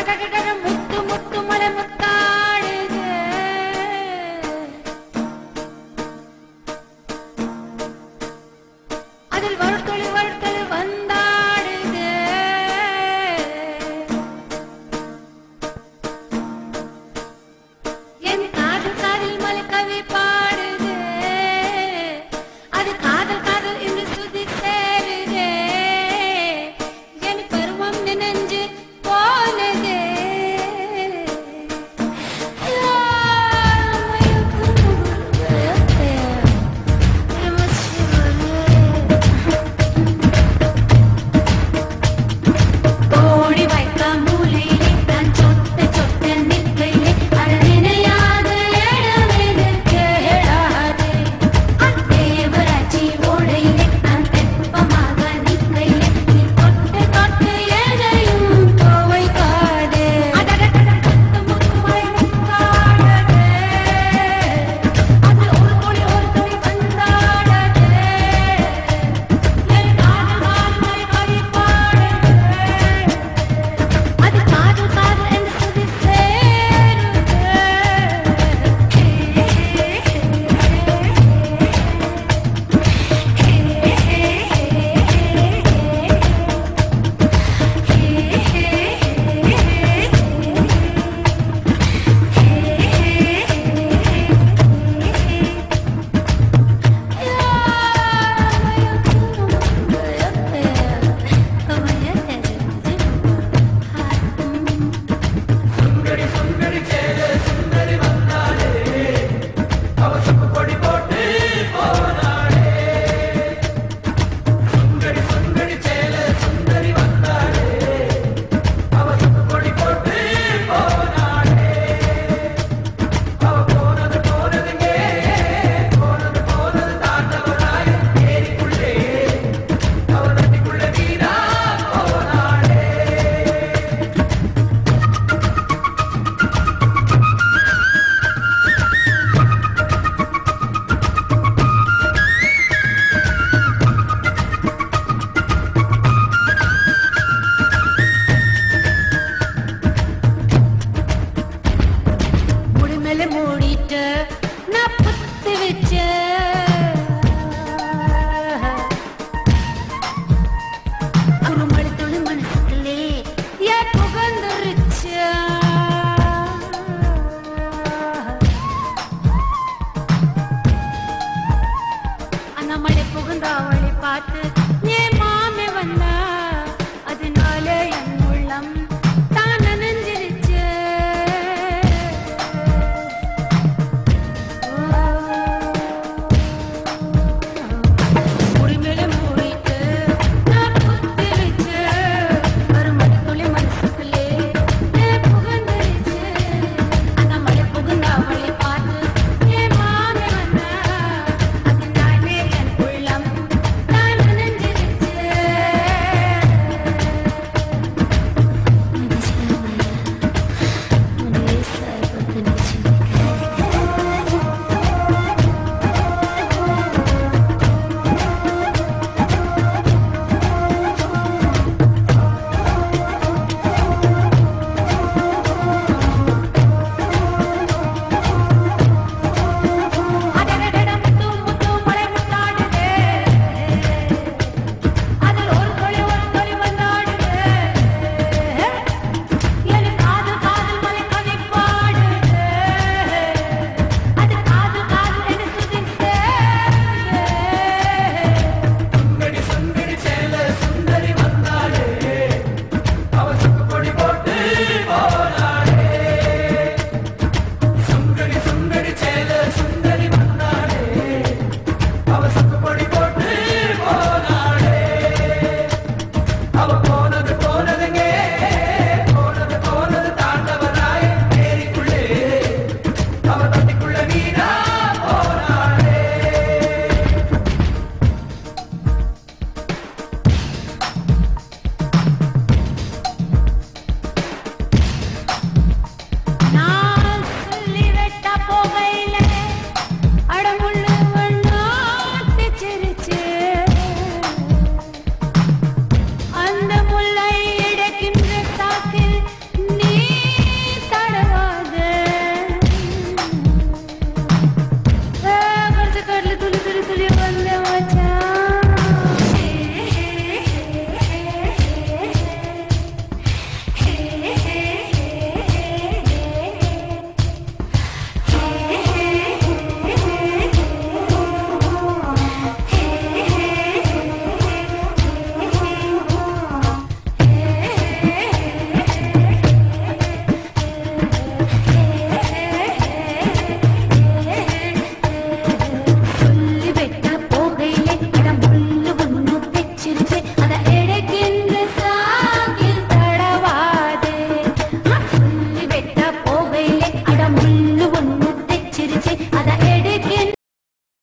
முத்து முத்து மலை முத்தாடுது அதில் வருத்தொளி வருத்தொளி வந்தாடுது என் காதல் காதல் மலை கவி பாடுது அது காதல் காதல் என்று சுதி சேருது என் பருவம் நினைஞ்சு போனது ஓடி வைக்க மூலையிலே நான் சொட்ட சொட்ட நிற்கையிலே அது நினையாத இடமெது கேடாதே தேவராட்சி ஓடையிலே நான் தெப்பமாக நிற்கையிலே நீ தொட்டு தொட்டு எதையும் துவைக்காதே முத்து மலை முத்தாடுது அது ஒரு துளி வந்தாடுது என் காதல் காதல் மலை கவி பாடுது அது காதல் காதல் என்று சுதி முடிமேல மூடிட்டு நான் பத்து வச்ச ஒரு மடுத்துளி மனசுக்குள்ளே ஏன் புகழ்ந்துருச்சு அந்த மழை புகுந்த அவளை பார்த்து